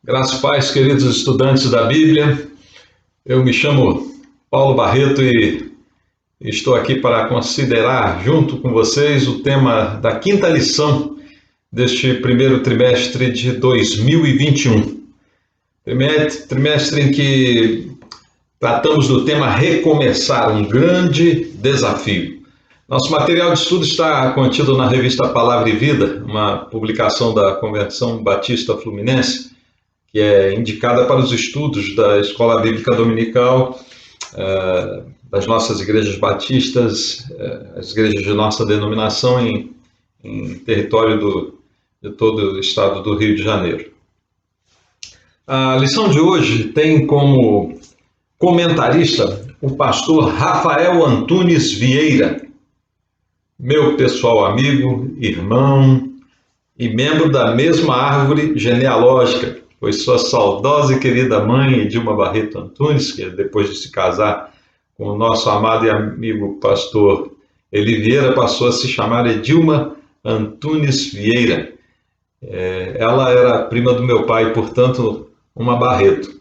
Graças e paz, queridos estudantes da Bíblia. Eu me chamo Paulo Barreto e estou aqui para considerar, junto com vocês, o tema da quinta lição deste primeiro trimestre de 2021. Trimestre em que tratamos do tema recomeçar, um grande desafio. Nosso material de estudo está contido na revista Palavra e Vida, uma publicação da Convenção Batista Fluminense, que é indicada para os estudos da Escola Bíblica Dominical, das nossas igrejas batistas, as igrejas de nossa denominação em território de todo o estado do Rio de Janeiro. A lição de hoje tem como comentarista o pastor Rafael Antunes Vieira, meu pessoal amigo, irmão e membro da mesma árvore genealógica, pois sua saudosa e querida mãe, Edilma Barreto Antunes, que depois de se casar com o nosso amado e amigo pastor Eli Vieira, passou a se chamar Edilma Antunes Vieira. Ela era prima do meu pai, portanto, uma Barreto.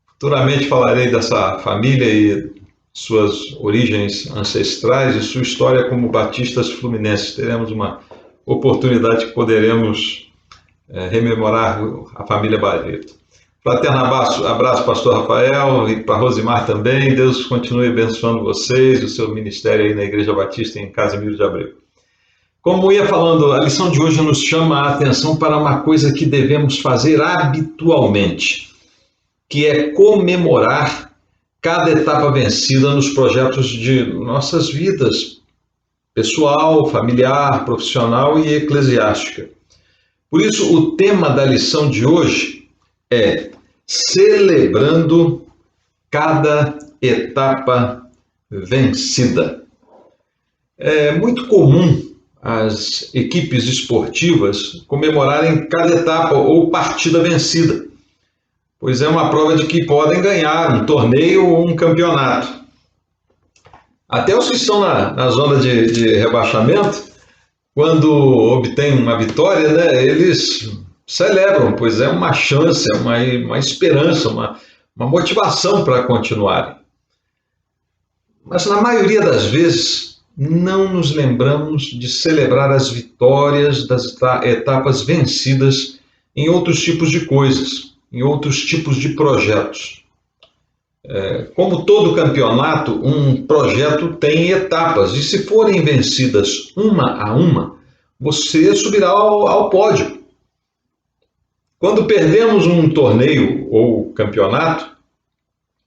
Futuramente falarei dessa família e suas origens ancestrais e sua história como batistas fluminenses. Teremos uma oportunidade que poderemos rememorar a família Barreto. Fraterno abraço, pastor Rafael, e para Rosimar também. Deus continue abençoando vocês, o seu ministério aí na Igreja Batista em Casimiro de Abreu. Como ia falando, a lição de hoje nos chama a atenção para uma coisa que devemos fazer habitualmente, que é comemorar cada etapa vencida nos projetos de nossas vidas, pessoal, familiar, profissional e eclesiástica. Por isso, o tema da lição de hoje é celebrando cada etapa vencida. É muito comum as equipes esportivas comemorarem cada etapa ou partida vencida, pois é uma prova de que podem ganhar um torneio ou um campeonato. Até os que estão na zona de rebaixamento, quando obtêm uma vitória, eles celebram, pois é uma chance, é uma esperança, uma motivação para continuarem. Mas na maioria das vezes, não nos lembramos de celebrar as vitórias das etapas vencidas em outros tipos de coisas, em outros tipos de projetos. Como todo campeonato, um projeto tem etapas, e se forem vencidas uma a uma, você subirá ao pódio. Quando perdemos um torneio ou campeonato,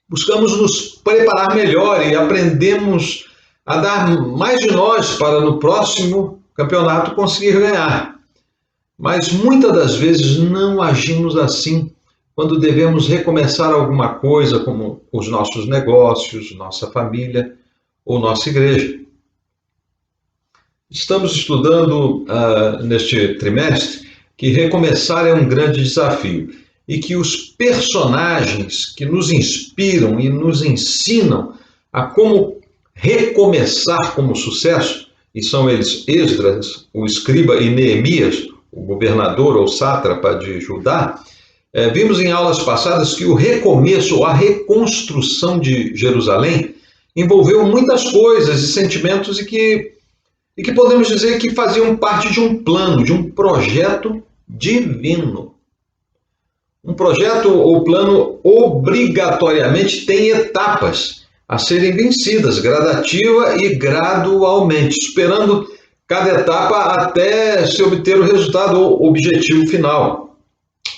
buscamos nos preparar melhor e aprendemos a dar mais de nós para no próximo campeonato conseguir ganhar. Mas muitas das vezes não agimos assim quando devemos recomeçar alguma coisa, como os nossos negócios, nossa família ou nossa igreja. Estamos estudando neste trimestre que recomeçar é um grande desafio e que os personagens que nos inspiram e nos ensinam a como recomeçar como sucesso, e são eles Esdras, o escriba, e Neemias, o governador ou sátrapa de Judá. Vimos em aulas passadas que o recomeço ou a reconstrução de Jerusalém envolveu muitas coisas e sentimentos e que podemos dizer que faziam parte de um plano, de um projeto divino. Um projeto ou plano obrigatoriamente tem etapas a serem vencidas, gradativa e gradualmente, esperando cada etapa até se obter o resultado ou objetivo final.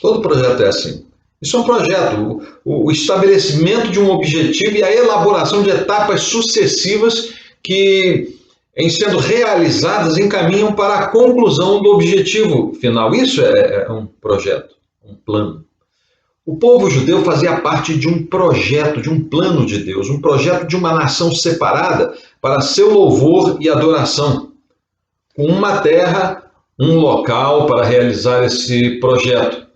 Todo projeto é assim. Isso é um projeto, o estabelecimento de um objetivo e a elaboração de etapas sucessivas que, em sendo realizadas, encaminham para a conclusão do objetivo final. Isso é um projeto, um plano. O povo judeu fazia parte de um projeto, de um plano de Deus, um projeto de uma nação separada para seu louvor e adoração, com uma terra, um local para realizar esse projeto.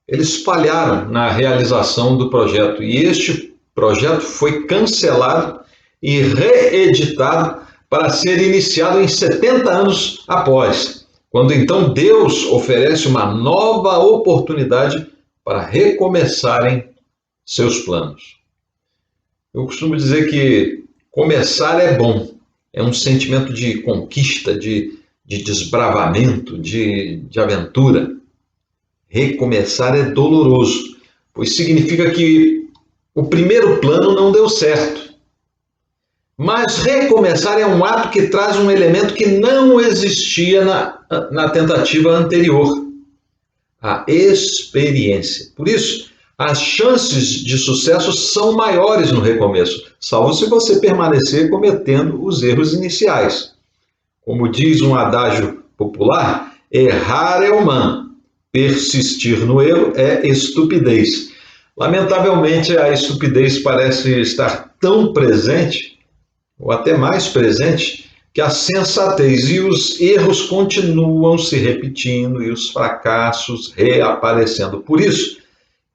Eles falharam na realização do projeto e este projeto foi cancelado e reeditado para ser iniciado em 70 anos após, quando então Deus oferece uma nova oportunidade para recomeçarem seus planos. Eu costumo dizer que começar é bom, é um sentimento de conquista, de desbravamento, de aventura. Recomeçar é doloroso, pois significa que o primeiro plano não deu certo. Mas recomeçar é um ato que traz um elemento que não existia na tentativa anterior: a experiência. Por isso, as chances de sucesso são maiores no recomeço, salvo se você permanecer cometendo os erros iniciais. Como diz um adágio popular, errar é humano, persistir no erro é estupidez. Lamentavelmente, a estupidez parece estar tão presente, ou até mais presente, que a sensatez, e os erros continuam se repetindo e os fracassos reaparecendo. Por isso,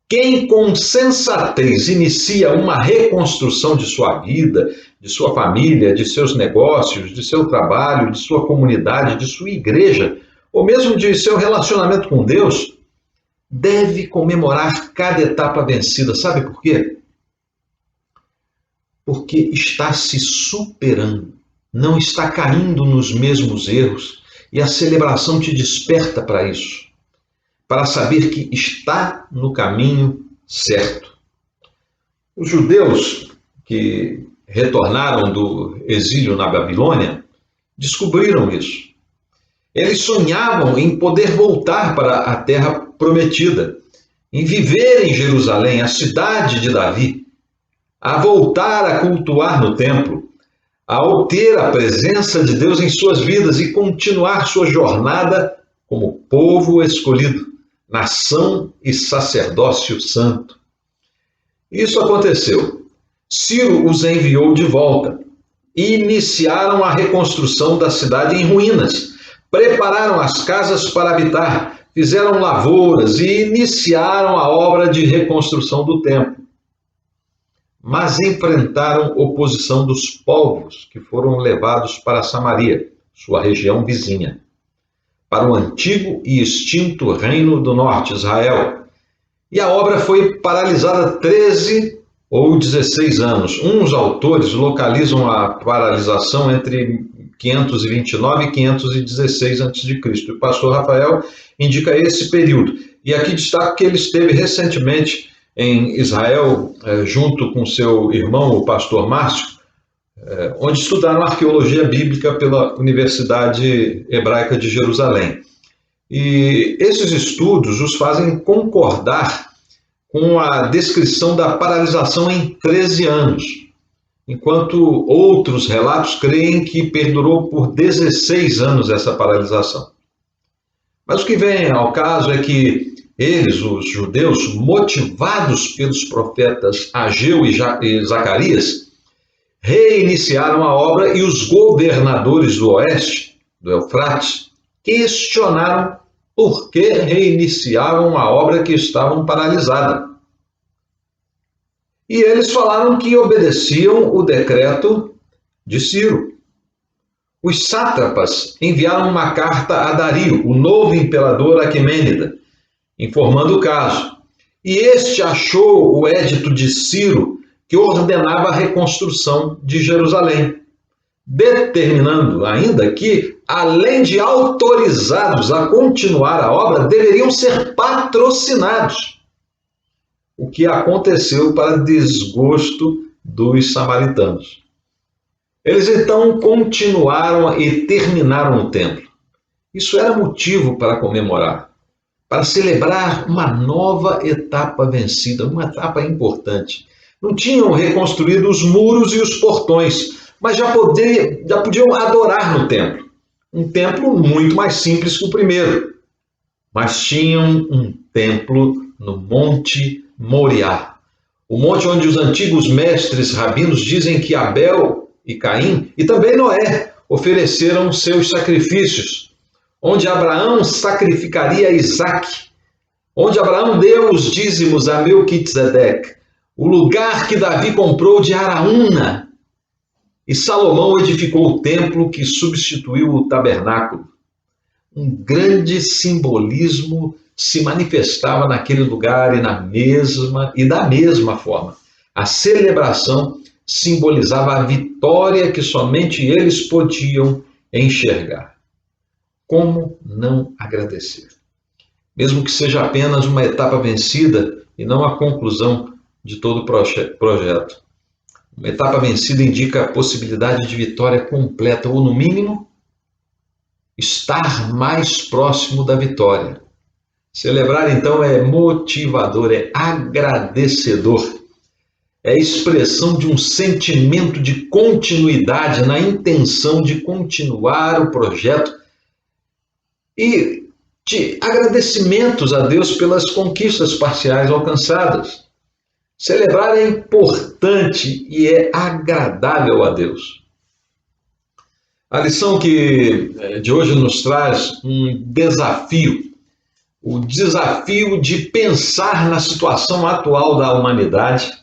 quem com sensatez inicia uma reconstrução de sua vida, de sua família, de seus negócios, de seu trabalho, de sua comunidade, de sua igreja, ou mesmo de seu relacionamento com Deus, deve comemorar cada etapa vencida. Sabe por quê? Porque está se superando, não está caindo nos mesmos erros, e a celebração te desperta para isso, para saber que está no caminho certo. Os judeus que retornaram do exílio na Babilônia descobriram isso. Eles sonhavam em poder voltar para a terra prometida, em viver em Jerusalém, a cidade de Davi, a voltar a cultuar no templo, a obter a presença de Deus em suas vidas e continuar sua jornada como povo escolhido, nação e sacerdócio santo. Isso aconteceu. Ciro os enviou de volta. Iniciaram a reconstrução da cidade em ruínas, prepararam as casas para habitar, fizeram lavouras e iniciaram a obra de reconstrução do templo. Mas enfrentaram oposição dos povos que foram levados para Samaria, sua região vizinha, para o antigo e extinto reino do norte, Israel. E a obra foi paralisada 13 ou 16 anos. Uns autores localizam a paralisação entre 529 e 516 a.C. O pastor Rafael indica esse período. E aqui destaco que ele esteve recentemente em Israel, junto com seu irmão, o pastor Márcio, onde estudaram arqueologia bíblica pela Universidade Hebraica de Jerusalém. E esses estudos os fazem concordar com a descrição da paralisação em 13 anos, enquanto outros relatos creem que perdurou por 16 anos essa paralisação. Mas o que vem ao caso é que eles, os judeus, motivados pelos profetas Ageu e Zacarias, reiniciaram a obra, e os governadores do oeste, do Eufrates, questionaram por que reiniciavam a obra que estavam paralisada. E eles falaram que obedeciam o decreto de Ciro. Os sátrapas enviaram uma carta a Dario, o novo imperador Aquemênida, informando o caso. E este achou o édito de Ciro, que ordenava a reconstrução de Jerusalém, determinando ainda que, além de autorizados a continuar a obra, deveriam ser patrocinados, o que aconteceu para desgosto dos samaritanos. Eles então continuaram e terminaram o templo. Isso era motivo para comemorar, para celebrar uma nova etapa vencida, uma etapa importante. Não tinham reconstruído os muros e os portões, mas já podiam adorar no templo. Um templo muito mais simples que o primeiro. Mas tinham um templo no Monte Moriá, o monte onde os antigos mestres rabinos dizem que Abel e Caim, e também Noé, ofereceram seus sacrifícios, onde Abraão sacrificaria Isaque, onde Abraão deu os dízimos a Melquisedeque, o lugar que Davi comprou de Araúna, e Salomão edificou o templo que substituiu o tabernáculo. Um grande simbolismo se manifestava naquele lugar e da mesma forma. A celebração simbolizava a vitória que somente eles podiam enxergar. Como não agradecer? Mesmo que seja apenas uma etapa vencida e não a conclusão de todo o projeto. Uma etapa vencida indica a possibilidade de vitória completa, ou no mínimo, estar mais próximo da vitória. Celebrar, então, é motivador, é agradecedor. É a expressão de um sentimento de continuidade na intenção de continuar o projeto e de agradecimentos a Deus pelas conquistas parciais alcançadas. Celebrar é importante e é agradável a Deus. A lição de hoje nos traz um desafio, o desafio de pensar na situação atual da humanidade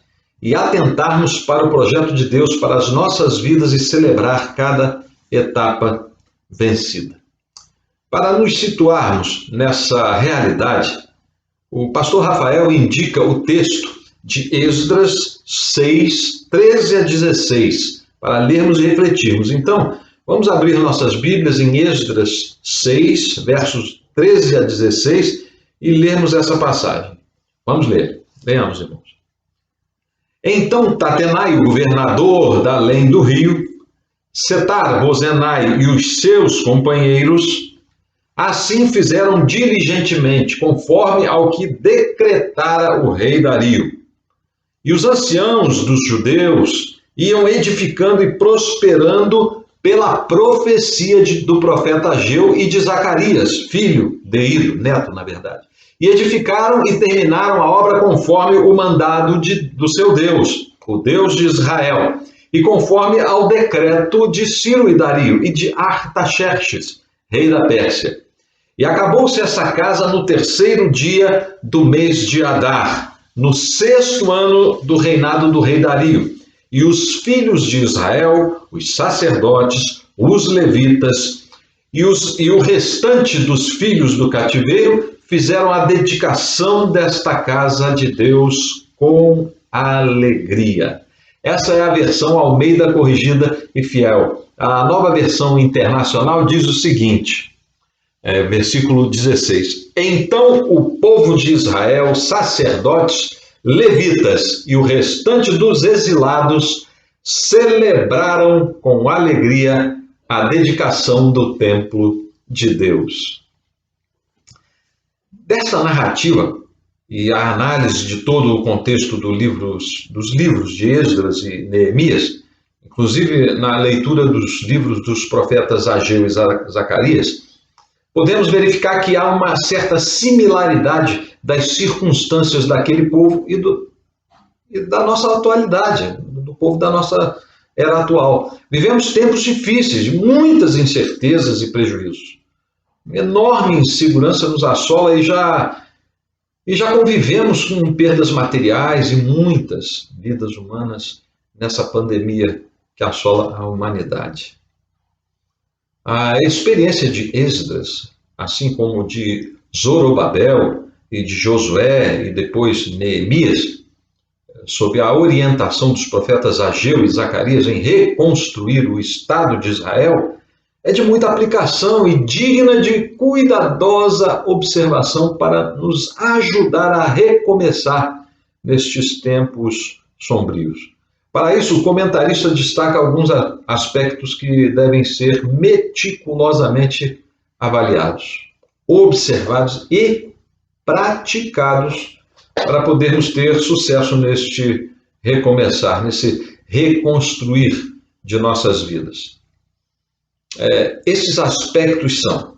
e atentarmos para o projeto de Deus para as nossas vidas e celebrar cada etapa vencida. Para nos situarmos nessa realidade, o pastor Rafael indica o texto de Esdras 6, 13 a 16, para lermos e refletirmos. Então, vamos abrir nossas Bíblias em Esdras 6, versos 13 a 16, e lermos essa passagem. Vamos ler. Leamos, irmãos. Então Tatenai, o governador da além do rio, Setar-Bozenai e os seus companheiros, assim fizeram diligentemente, conforme ao que decretara o rei Dario. E os anciãos dos judeus iam edificando e prosperando pela profecia do profeta Ageu e de Zacarias, filho de Ido, neto, na verdade. E edificaram e terminaram a obra conforme o mandado do seu Deus, o Deus de Israel, e conforme ao decreto de Ciro e Dario e de Artaxerxes, rei da Pérsia. E acabou-se essa casa no 3º dia do mês de Adar, no 6º ano do reinado do rei Dario. E os filhos de Israel, os sacerdotes, os levitas e o restante dos filhos do cativeiro fizeram a dedicação desta casa de Deus com alegria. Essa é a versão Almeida Corrigida e Fiel. A nova versão internacional diz o seguinte, versículo 16. Então o povo de Israel, sacerdotes, levitas e o restante dos exilados celebraram com alegria a dedicação do templo de Deus. Dessa narrativa e a análise de todo o contexto dos livros de Esdras e Neemias, inclusive na leitura dos livros dos profetas Ageu e Zacarias, podemos verificar que há uma certa similaridade das circunstâncias daquele povo e da nossa atualidade, do povo da nossa era atual. Vivemos tempos difíceis, de muitas incertezas e prejuízos. Enorme insegurança nos assola e já convivemos com perdas materiais e muitas vidas humanas nessa pandemia que assola a humanidade. A experiência de Esdras, assim como de Zorobabel e de Josué e depois Neemias, sob a orientação dos profetas Ageu e Zacarias em reconstruir o Estado de Israel, é de muita aplicação e digna de cuidadosa observação para nos ajudar a recomeçar nestes tempos sombrios. Para isso, o comentarista destaca alguns aspectos que devem ser meticulosamente avaliados, observados e praticados para podermos ter sucesso neste recomeçar, nesse reconstruir de nossas vidas. Esses aspectos são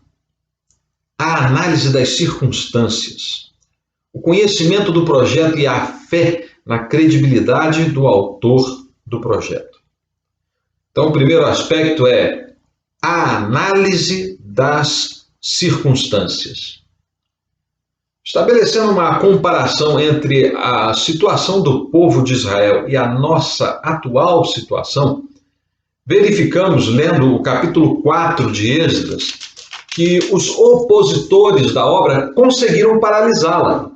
a análise das circunstâncias, o conhecimento do projeto e a fé na credibilidade do autor do projeto. Então, o primeiro aspecto é a análise das circunstâncias. Estabelecendo uma comparação entre a situação do povo de Israel e a nossa atual situação, verificamos, lendo o capítulo 4 de Esdras, que os opositores da obra conseguiram paralisá-la,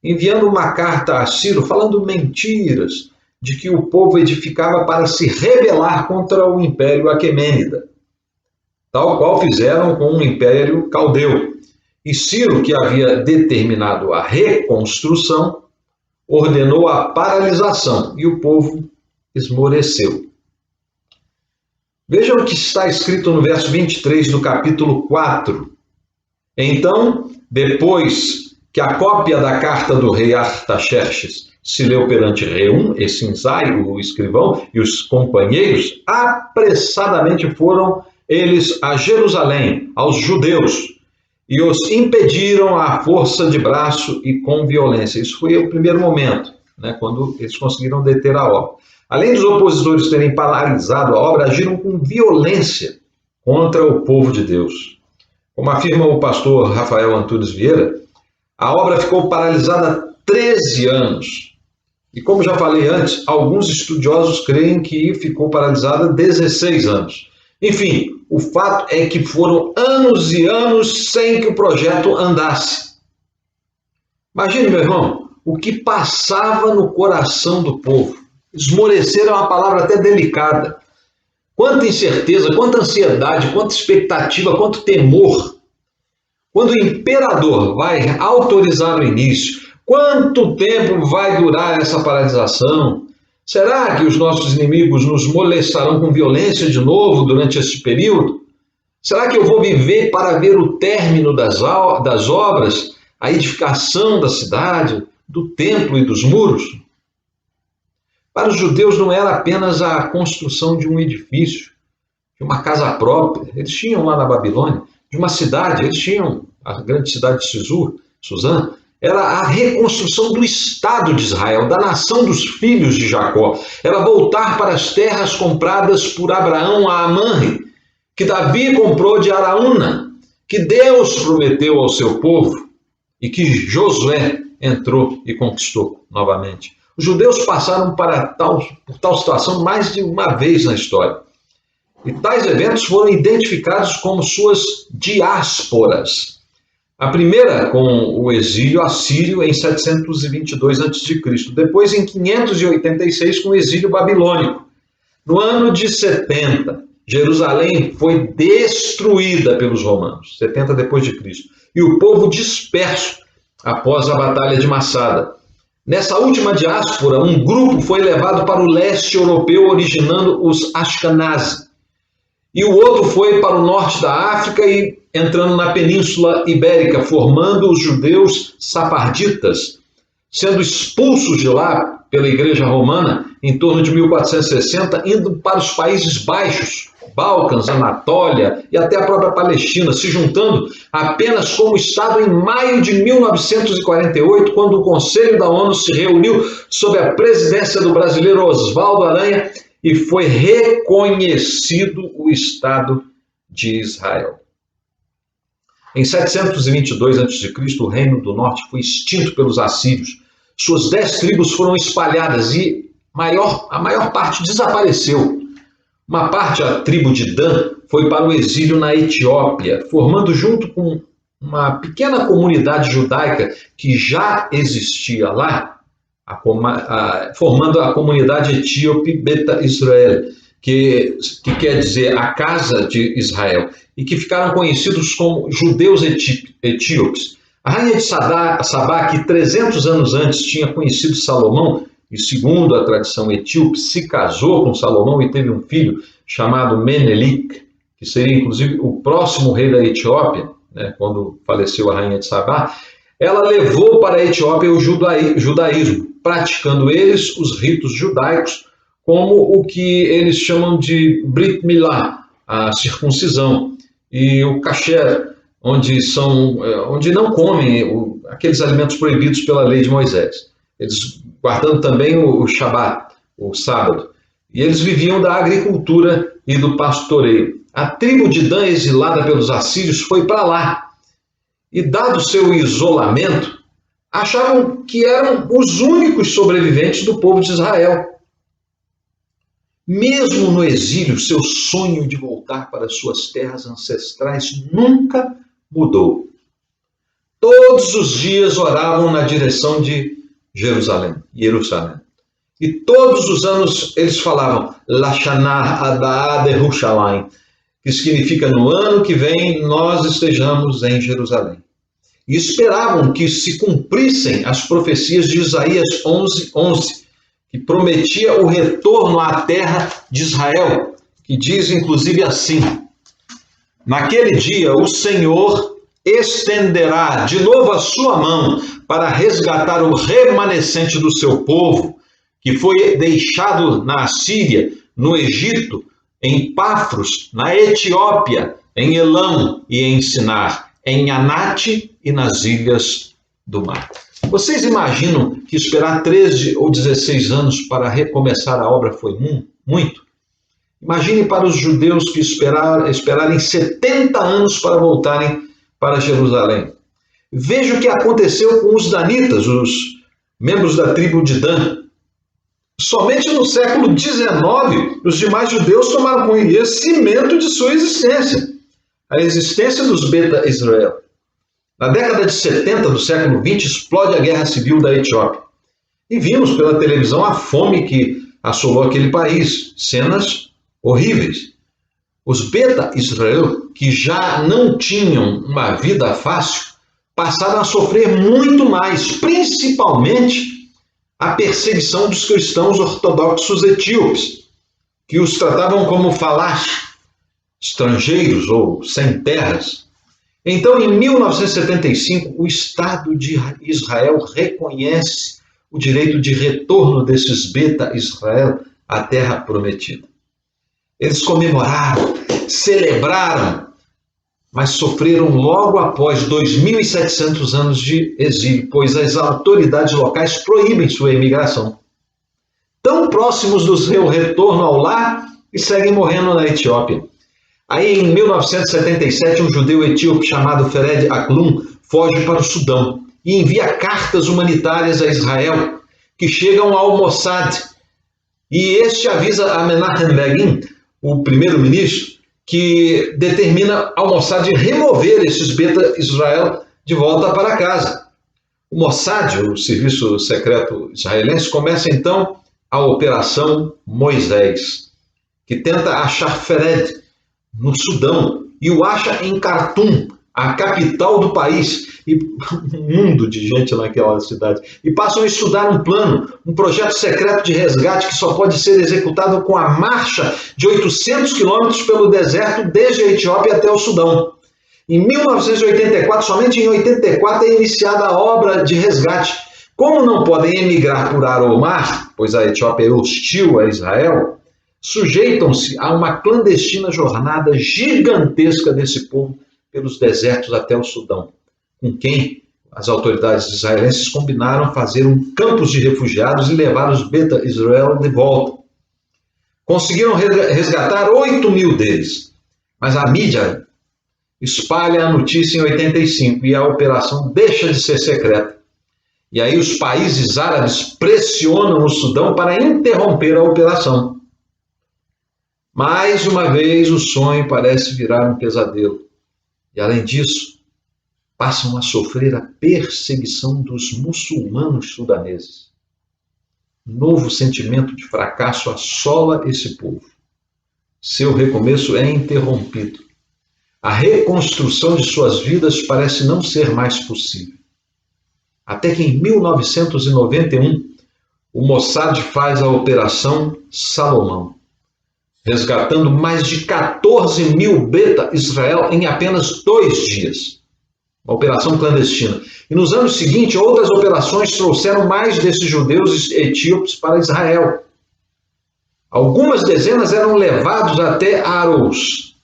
enviando uma carta a Ciro falando mentiras de que o povo edificava para se rebelar contra o Império Aquemênida, tal qual fizeram com o Império Caldeu. E Ciro, que havia determinado a reconstrução, ordenou a paralisação e o povo esmoreceu. Vejam o que está escrito no verso 23 do capítulo 4. Então, depois que a cópia da carta do rei Artaxerxes se leu perante Reum, Essinzai, o escrivão, e os companheiros, apressadamente foram eles a Jerusalém, aos judeus, e os impediram à força de braço e com violência. Isso foi o primeiro momento, quando eles conseguiram deter a obra. Além dos opositores terem paralisado a obra, agiram com violência contra o povo de Deus. Como afirma o pastor Rafael Antunes Vieira, a obra ficou paralisada 13 anos. E como já falei antes, alguns estudiosos creem que ficou paralisada 16 anos. Enfim, o fato é que foram anos e anos sem que o projeto andasse. Imagine, meu irmão, o que passava no coração do povo. Esmorecer é uma palavra até delicada. Quanta incerteza, quanta ansiedade, quanta expectativa, quanto temor. Quando o imperador vai autorizar o início, quanto tempo vai durar essa paralisação? Será que os nossos inimigos nos molestarão com violência de novo durante esse período? Será que eu vou viver para ver o término das obras, a edificação da cidade, do templo e dos muros? Para os judeus não era apenas a construção de um edifício, de uma casa própria, eles tinham lá na Babilônia, de uma cidade, eles tinham a grande cidade de Suzã, era a reconstrução do Estado de Israel, da nação dos filhos de Jacó, era voltar para as terras compradas por Abraão a Amanre, que Davi comprou de Araúna, que Deus prometeu ao seu povo e que Josué entrou e conquistou novamente. Os judeus passaram por tal situação mais de uma vez na história. E tais eventos foram identificados como suas diásporas. A primeira com o exílio assírio em 722 a.C., depois em 586 com o exílio babilônico. No ano de 70, Jerusalém foi destruída pelos romanos, 70 depois de Cristo, e o povo disperso após a Batalha de Massada. Nessa última diáspora, um grupo foi levado para o leste europeu, originando os Ashkenazi. E o outro foi para o norte da África e entrando na Península Ibérica, formando os judeus safarditas, sendo expulsos de lá pela Igreja Romana em torno de 1460, indo para os Países Baixos, Balcãs, Anatólia e até a própria Palestina, se juntando apenas como Estado em maio de 1948, quando o Conselho da ONU se reuniu sob a presidência do brasileiro Oswaldo Aranha e foi reconhecido o Estado de Israel. Em 722 a.C., o Reino do Norte foi extinto pelos assírios. Suas 10 tribos foram espalhadas e a maior parte desapareceu. Uma parte, a tribo de Dan, foi para o exílio na Etiópia, formando junto com uma pequena comunidade judaica que já existia lá, formando a comunidade etíope Beta Israel, que quer dizer a casa de Israel, e que ficaram conhecidos como judeus etíopes. A rainha de Sabá, que 300 anos antes tinha conhecido Salomão, e segundo a tradição etíope, se casou com Salomão e teve um filho chamado Menelik, que seria inclusive o próximo rei da Etiópia, quando faleceu a rainha de Sabá. Ela levou para a Etiópia o judaísmo, praticando eles os ritos judaicos, como o que eles chamam de Brit Milá, a circuncisão, e o kasher, onde não comem aqueles alimentos proibidos pela lei de Moisés. Eles guardando também o Shabat, o sábado. E eles viviam da agricultura e do pastoreio. A tribo de Dan, exilada pelos assírios, foi para lá. E dado seu isolamento, achavam que eram os únicos sobreviventes do povo de Israel. Mesmo no exílio, seu sonho de voltar para suas terras ancestrais nunca mudou. Todos os dias oravam na direção de Jerusalém. E todos os anos eles falavam Lashanah Adá de Yerushalayim, que significa no ano que vem nós estejamos em Jerusalém. E esperavam que se cumprissem as profecias de Isaías 11:11, que prometia o retorno à terra de Israel, que diz inclusive assim: naquele dia o Senhor estenderá de novo a sua mão para resgatar o remanescente do seu povo, que foi deixado na Assíria, no Egito, em Páfros, na Etiópia, em Elão e em Sinar, em Anate e nas ilhas do mar. Vocês imaginam que esperar 13 ou 16 anos para recomeçar a obra foi muito? Imaginem para os judeus que esperarem 70 anos para voltarem para Jerusalém. Veja o que aconteceu com os danitas, os membros da tribo de Dan. Somente no século XIX, os demais judeus tomaram conhecimento de sua existência, a existência dos Beta Israel. Na década de 70 do século XX, explode a guerra civil da Etiópia. E vimos pela televisão a fome que assolou aquele país, cenas horríveis. Os Beta Israel, que já não tinham uma vida fácil, passaram a sofrer muito mais, principalmente a perseguição dos cristãos ortodoxos etíopes, que os tratavam como falash, estrangeiros ou sem terras. Então, em 1975, o Estado de Israel reconhece o direito de retorno desses Beta Israel à terra prometida. Eles comemoraram, celebraram, mas sofreram logo após 2.700 anos de exílio, pois as autoridades locais proíbem sua imigração. Tão próximos do seu retorno ao lar e seguem morrendo na Etiópia. Aí, em 1977, um judeu etíope chamado Fered Aklum foge para o Sudão e envia cartas humanitárias a Israel, que chegam ao Mossad. E este avisa a Menachem Begin, o primeiro-ministro, que determina ao Mossad remover esses Beta Israel de volta para casa. O Mossad, o serviço secreto israelense, começa então a Operação Moisés, que tenta achar Fered no Sudão e o acha em Khartoum, a capital do país, e um mundo de gente naquela cidade, e passam a estudar um plano, um projeto secreto de resgate que só pode ser executado com a marcha de 800 quilômetros pelo deserto desde a Etiópia até o Sudão. Em 1984, somente em 84 é iniciada a obra de resgate. Como não podem emigrar por ar ou mar, pois a Etiópia é hostil a Israel, sujeitam-se a uma clandestina jornada gigantesca desse povo pelos desertos até o Sudão, com quem as autoridades israelenses combinaram fazer um campus de refugiados e levar os Beta Israel de volta. Conseguiram resgatar 8.000 deles, mas a mídia espalha a notícia em 85 e a operação deixa de ser secreta. E aí os países árabes pressionam o Sudão para interromper a operação. Mais uma vez o sonho parece virar um pesadelo. E além disso, passam a sofrer a perseguição dos muçulmanos sudaneses. Novo sentimento de fracasso assola esse povo. Seu recomeço é interrompido. A reconstrução de suas vidas parece não ser mais possível. Até que em 1991, o Mossad faz a Operação Salomão, resgatando mais de 14.000 Beta Israel em apenas 2 dias. Uma operação clandestina. E nos anos seguintes, outras operações trouxeram mais desses judeus etíopes para Israel. Algumas dezenas eram levados até Aros,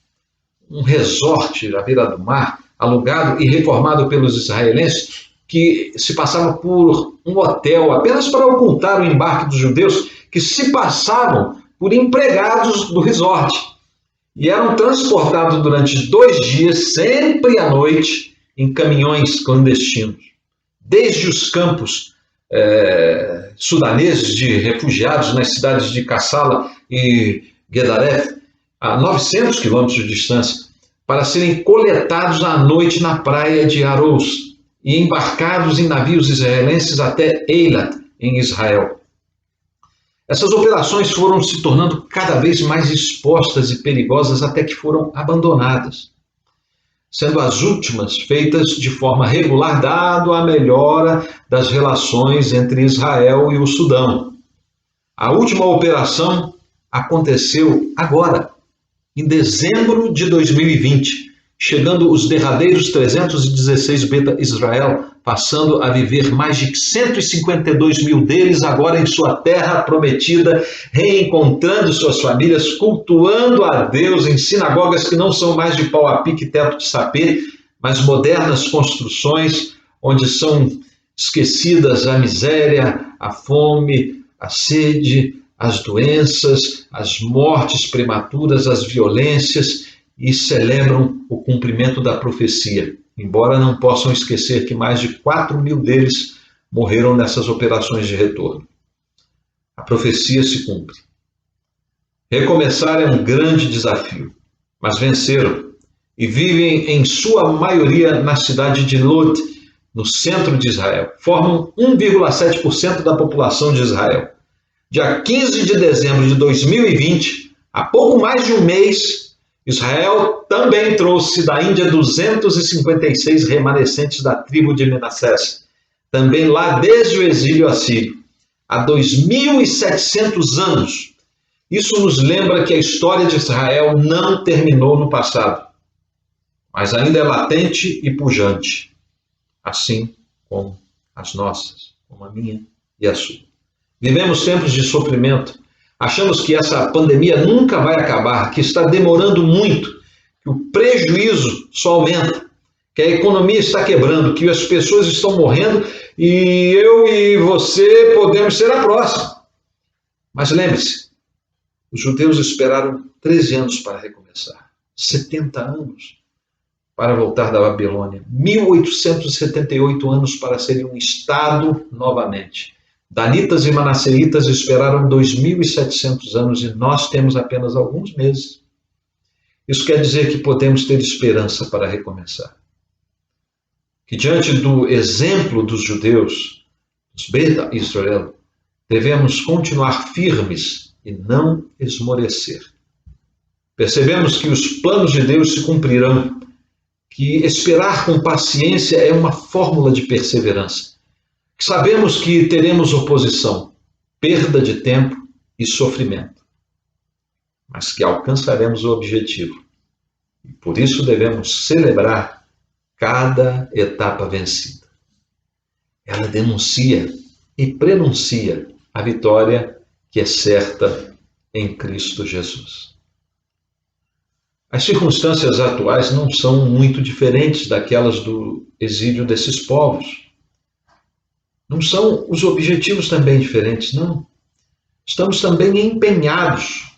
um resort à beira do mar, alugado e reformado pelos israelenses, que se passava por um hotel apenas para ocultar o embarque dos judeus que se passavam por empregados do resort. E eram transportados durante 2 dias, sempre à noite, em caminhões clandestinos. Desde os campos sudaneses de refugiados nas cidades de Kassala e Gedaref, a 900 quilômetros de distância, para serem coletados à noite na praia de Arous e embarcados em navios israelenses até Eilat, em Israel. Essas operações foram se tornando cada vez mais expostas e perigosas até que foram abandonadas, sendo as últimas feitas de forma regular, dado a melhora das relações entre Israel e o Sudão. A última operação aconteceu agora, em dezembro de 2020, chegando os derradeiros 316 Beta Israel, passando a viver mais de 152 mil deles agora em sua terra prometida, reencontrando suas famílias, cultuando a Deus em sinagogas que não são mais de pau a pique e teto de sapê, mas modernas construções onde são esquecidas a miséria, a fome, a sede, as doenças, as mortes prematuras, as violências, e celebram o cumprimento da profecia, embora não possam esquecer que mais de 4 mil deles morreram nessas operações de retorno. A profecia se cumpre. Recomeçar é um grande desafio, mas venceram e vivem em sua maioria na cidade de Lod, no centro de Israel. Formam 1,7% da população de Israel. Dia 15 de dezembro de 2020, há pouco mais de um mês, Israel também trouxe da Índia 256 remanescentes da tribo de Manassés, também lá desde o exílio assírio, há 2.700 anos. Isso nos lembra que a história de Israel não terminou no passado, mas ainda é latente e pujante, assim como as nossas, como a minha e a sua. Vivemos tempos de sofrimento. Achamos que essa pandemia nunca vai acabar, que está demorando muito, que o prejuízo só aumenta, que a economia está quebrando, que as pessoas estão morrendo e eu e você podemos ser a próxima. Mas lembre-se, os judeus esperaram 13 anos para recomeçar, 70 anos para voltar da Babilônia, 1878 anos para serem um Estado novamente. Danitas e Manasseitas esperaram 2.700 anos e nós temos apenas alguns meses. Isso quer dizer que podemos ter esperança para recomeçar. Que diante do exemplo dos judeus, dos Beta Israel, devemos continuar firmes e não esmorecer. Percebemos que os planos de Deus se cumprirão, que esperar com paciência é uma fórmula de perseverança. Sabemos que teremos oposição, perda de tempo e sofrimento, mas que alcançaremos o objetivo. E por isso devemos celebrar cada etapa vencida. Ela denuncia e prenuncia a vitória que é certa em Cristo Jesus. As circunstâncias atuais não são muito diferentes daquelas do exílio desses povos. Não são os objetivos também diferentes, não. Estamos também empenhados,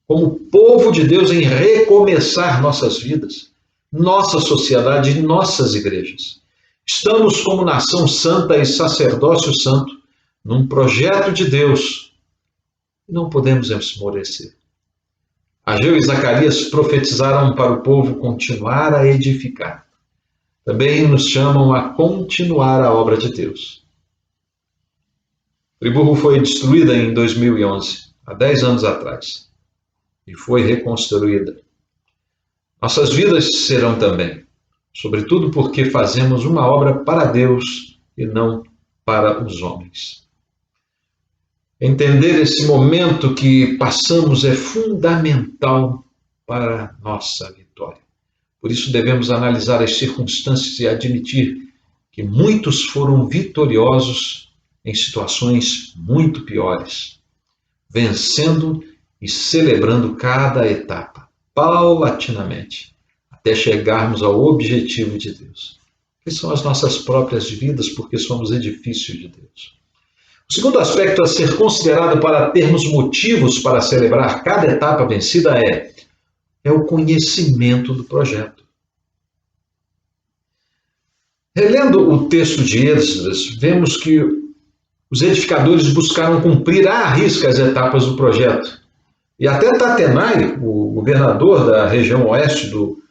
como povo de Deus, em recomeçar nossas vidas, nossa sociedade e nossas igrejas. Estamos como nação santa e sacerdócio santo, num projeto de Deus. E não podemos esmorecer. Ageu e Zacarias profetizaram para o povo continuar a edificar. Também nos chamam a continuar a obra de Deus. Friburgo foi destruída em 2011, há 10 anos atrás, e foi reconstruída. Nossas vidas serão também, sobretudo porque fazemos uma obra para Deus e não para os homens. Entender esse momento que passamos é fundamental para a nossa vitória. Por isso devemos analisar as circunstâncias e admitir que muitos foram vitoriosos em situações muito piores, vencendo e celebrando cada etapa, paulatinamente, até chegarmos ao objetivo de Deus, que são as nossas próprias vidas, porque somos edifício de Deus. O segundo aspecto a ser considerado para termos motivos para celebrar cada etapa vencida é o conhecimento do projeto. Relendo o texto de Esdras, vemos que os edificadores buscaram cumprir à risca as etapas do projeto. E até Tatenai, o governador da região oeste do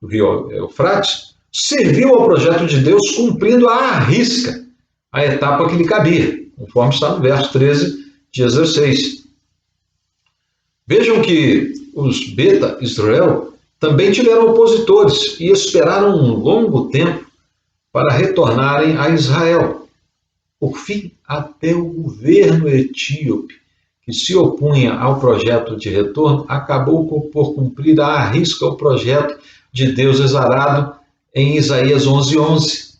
do rio Eufrates, serviu ao projeto de Deus, cumprindo à risca a etapa que lhe cabia, conforme está no verso 13 de Esdras 6. Vejam que os Beta Israel também tiveram opositores e esperaram um longo tempo para retornarem a Israel. Por fim, até o governo etíope, que se opunha ao projeto de retorno, acabou por cumprir à risca o projeto de Deus exarado em Isaías 11:11.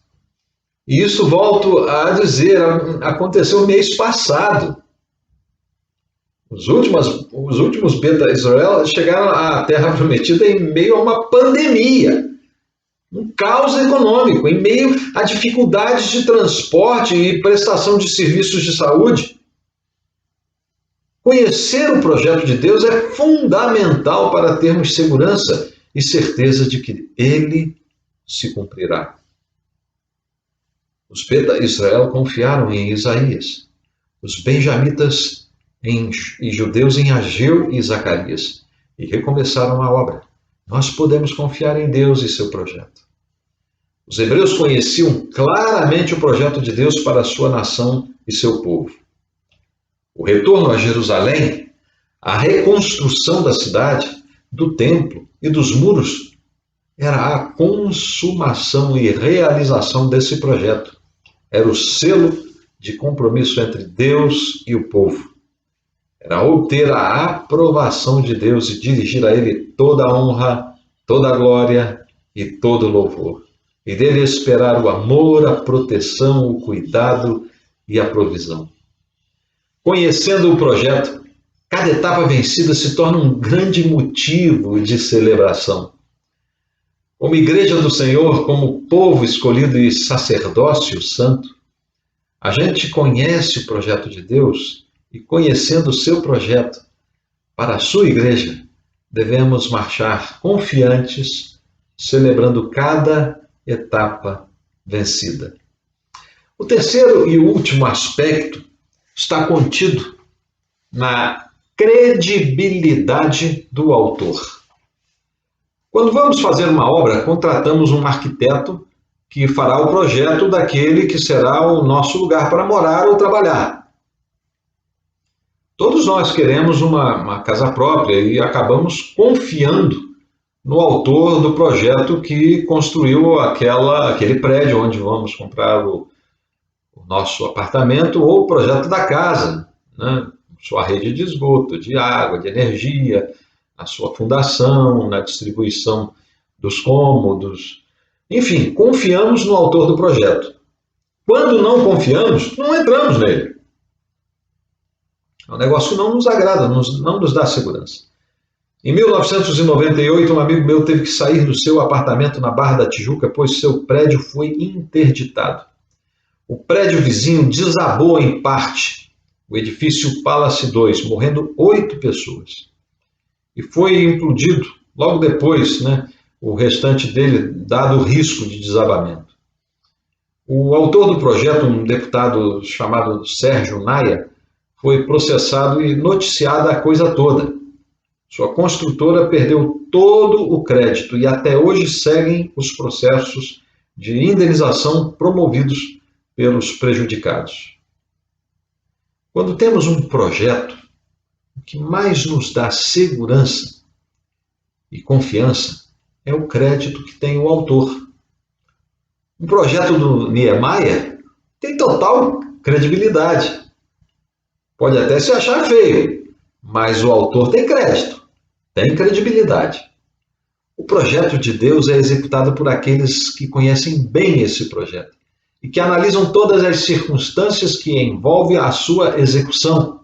E isso, volto a dizer, aconteceu mês passado. Os últimos Beta Israel chegaram à Terra Prometida em meio a uma pandemia, um caos econômico, em meio a dificuldades de transporte e prestação de serviços de saúde. Conhecer o projeto de Deus é fundamental para termos segurança e certeza de que ele se cumprirá. Os Beta Israel confiaram em Isaías, os benjamitas e judeus em Ageu e Zacarias, e recomeçaram a obra. Nós podemos confiar em Deus e seu projeto. Os hebreus conheciam claramente o projeto de Deus para a sua nação e seu povo. O retorno a Jerusalém, a reconstrução da cidade, do templo e dos muros, era a consumação e realização desse projeto. Era o selo de compromisso entre Deus e o povo. Era obter a aprovação de Deus e dirigir a Ele toda a honra, toda a glória e todo o louvor. E dele esperar o amor, a proteção, o cuidado e a provisão. Conhecendo o projeto, cada etapa vencida se torna um grande motivo de celebração. Como igreja do Senhor, como povo escolhido e sacerdócio santo, a gente conhece o projeto de Deus e, conhecendo o seu projeto para a sua igreja, devemos marchar confiantes, celebrando cada etapa vencida. O terceiro e último aspecto está contido na credibilidade do autor. Quando vamos fazer uma obra, contratamos um arquiteto que fará o projeto daquele que será o nosso lugar para morar ou trabalhar. Todos nós queremos uma casa própria e acabamos confiando no autor do projeto que construiu aquele prédio onde vamos comprar o nosso apartamento ou o projeto da casa, né? Sua rede de esgoto, de água, de energia, a sua fundação, na distribuição dos cômodos. Enfim, confiamos no autor do projeto. Quando não confiamos, não entramos nele. É um negócio que não nos agrada, não nos dá segurança. Em 1998, um amigo meu teve que sair do seu apartamento na Barra da Tijuca, pois seu prédio foi interditado. O prédio vizinho desabou em parte, o edifício Palace 2, morrendo 8 pessoas. E foi implodido logo depois, o restante dele, dado o risco de desabamento. O autor do projeto, um deputado chamado Sérgio Naia, foi processado e noticiada a coisa toda. Sua construtora perdeu todo o crédito e até hoje seguem os processos de indenização promovidos pelos prejudicados. Quando temos um projeto, o que mais nos dá segurança e confiança é o crédito que tem o autor. Um projeto do Niemeyer tem total credibilidade. Pode até se achar feio, mas o autor tem crédito, tem credibilidade. O projeto de Deus é executado por aqueles que conhecem bem esse projeto e que analisam todas as circunstâncias que envolvem a sua execução,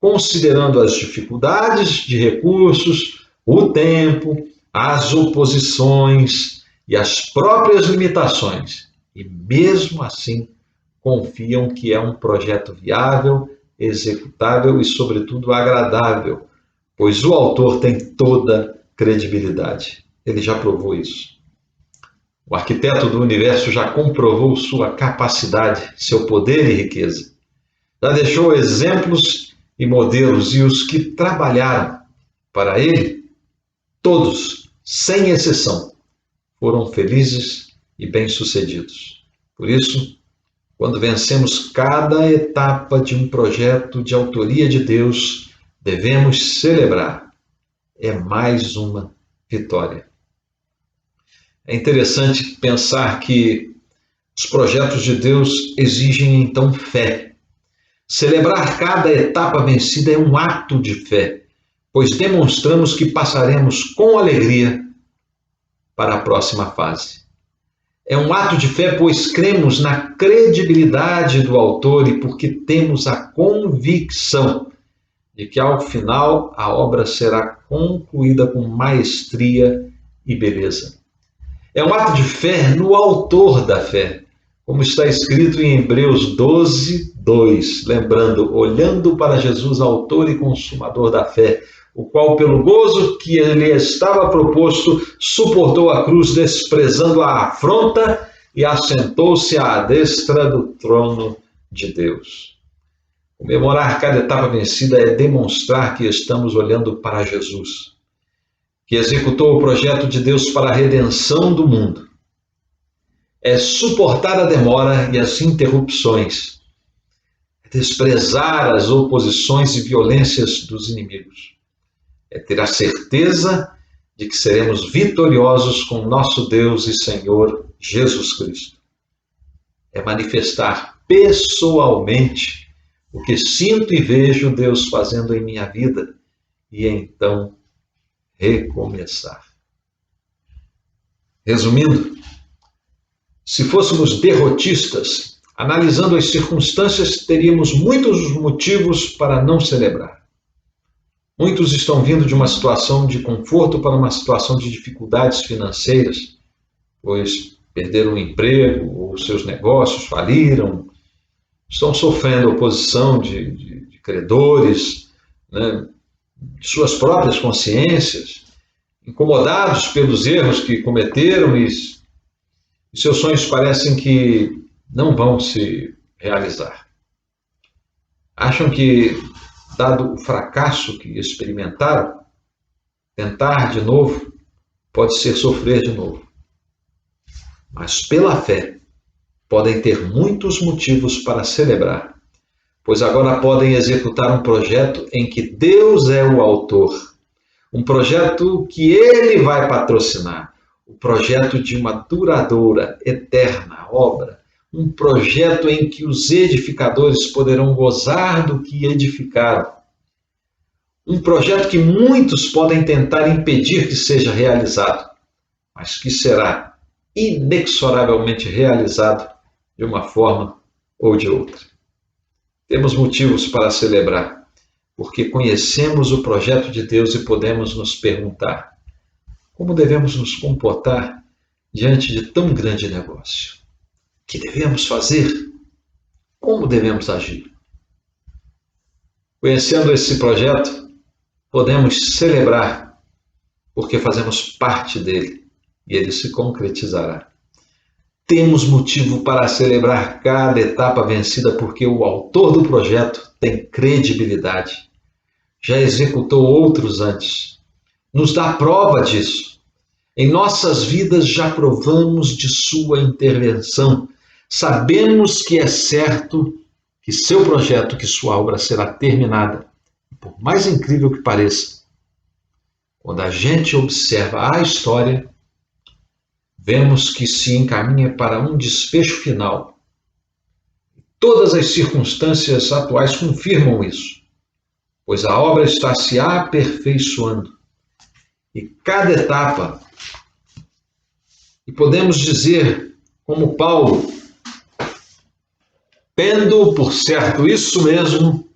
considerando as dificuldades de recursos, o tempo, as oposições e as próprias limitações. E mesmo assim, confiam que é um projeto viável, executável e, sobretudo, agradável, pois o autor tem toda credibilidade. Ele já provou isso. O arquiteto do universo já comprovou sua capacidade, seu poder e riqueza. Já deixou exemplos e modelos, e os que trabalharam para ele, todos sem exceção, foram felizes e bem-sucedidos. Por isso, quando vencemos cada etapa de um projeto de autoria de Deus, devemos celebrar. É mais uma vitória. É interessante pensar que os projetos de Deus exigem então fé. Celebrar cada etapa vencida é um ato de fé, pois demonstramos que passaremos com alegria para a próxima fase. É um ato de fé, pois cremos na credibilidade do autor e porque temos a convicção de que ao final a obra será concluída com maestria e beleza. É um ato de fé no autor da fé, como está escrito em Hebreus 12, 2, lembrando, olhando para Jesus, autor e consumador da fé, o qual, pelo gozo que lhe estava proposto, suportou a cruz, desprezando a afronta, e assentou-se à destra do trono de Deus. Comemorar cada etapa vencida é demonstrar que estamos olhando para Jesus, que executou o projeto de Deus para a redenção do mundo. É suportar a demora e as interrupções, é desprezar as oposições e violências dos inimigos. É ter a certeza de que seremos vitoriosos com nosso Deus e Senhor Jesus Cristo. É manifestar pessoalmente o que sinto e vejo Deus fazendo em minha vida e então recomeçar. Resumindo, se fôssemos derrotistas, analisando as circunstâncias, teríamos muitos motivos para não celebrar. Muitos estão vindo de uma situação de conforto para uma situação de dificuldades financeiras, pois perderam o emprego ou seus negócios faliram, estão sofrendo oposição de credores, né, de suas próprias consciências, incomodados pelos erros que cometeram e seus sonhos parecem que não vão se realizar. Acham que, dado o fracasso que experimentaram, tentar de novo pode ser sofrer de novo. Mas pela fé, podem ter muitos motivos para celebrar, pois agora podem executar um projeto em que Deus é o autor, um projeto que Ele vai patrocinar, o projeto de uma duradoura, eterna obra, um projeto em que os edificadores poderão gozar do que edificaram, um projeto que muitos podem tentar impedir que seja realizado, mas que será inexoravelmente realizado de uma forma ou de outra. Temos motivos para celebrar, porque conhecemos o projeto de Deus e podemos nos perguntar: como devemos nos comportar diante de tão grande negócio? O que devemos fazer? Como devemos agir? Conhecendo esse projeto, podemos celebrar, porque fazemos parte dele e ele se concretizará. Temos motivo para celebrar cada etapa vencida porque o autor do projeto tem credibilidade. Já executou outros antes. Nos dá prova disso. Em nossas vidas já provamos de sua intervenção. Sabemos que é certo que seu projeto, que sua obra será terminada. Por mais incrível que pareça, quando a gente observa a história, vemos que se encaminha para um desfecho final. Todas as circunstâncias atuais confirmam isso, pois a obra está se aperfeiçoando. E cada etapa, e podemos dizer, como Paulo, tendo por certo isso mesmo,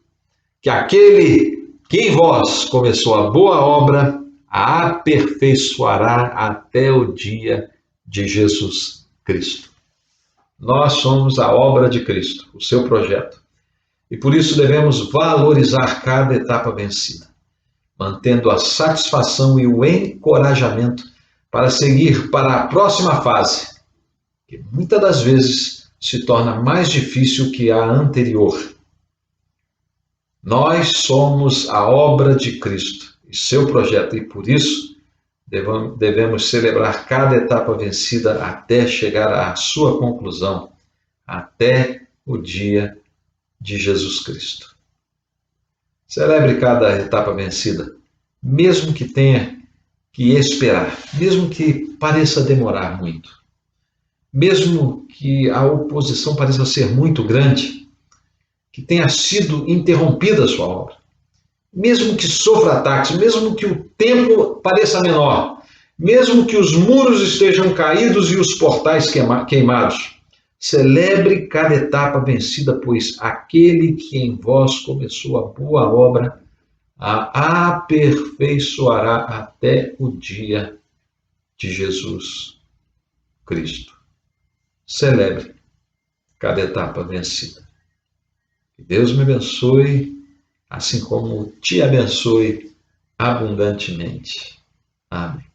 que aquele que em vós começou a boa obra, a aperfeiçoará até o dia de Jesus Cristo. Nós somos a obra de Cristo, o seu projeto. E por isso devemos valorizar cada etapa vencida, mantendo a satisfação e o encorajamento para seguir para a próxima fase, que muitas das vezes se torna mais difícil que a anterior. Nós somos a obra de Cristo e seu projeto, e por isso Devemos celebrar cada etapa vencida até chegar à sua conclusão, até o dia de Jesus Cristo. Celebre cada etapa vencida, mesmo que tenha que esperar, mesmo que pareça demorar muito, mesmo que a oposição pareça ser muito grande, que tenha sido interrompida a sua obra, mesmo que sofra ataques, mesmo que o tempo pareça menor, mesmo que os muros estejam caídos e os portais queimados, celebre cada etapa vencida, pois aquele que em vós começou a boa obra a aperfeiçoará até o dia de Jesus Cristo. Celebre cada etapa vencida. Que Deus me abençoe, assim como te abençoe abundantemente. Amém.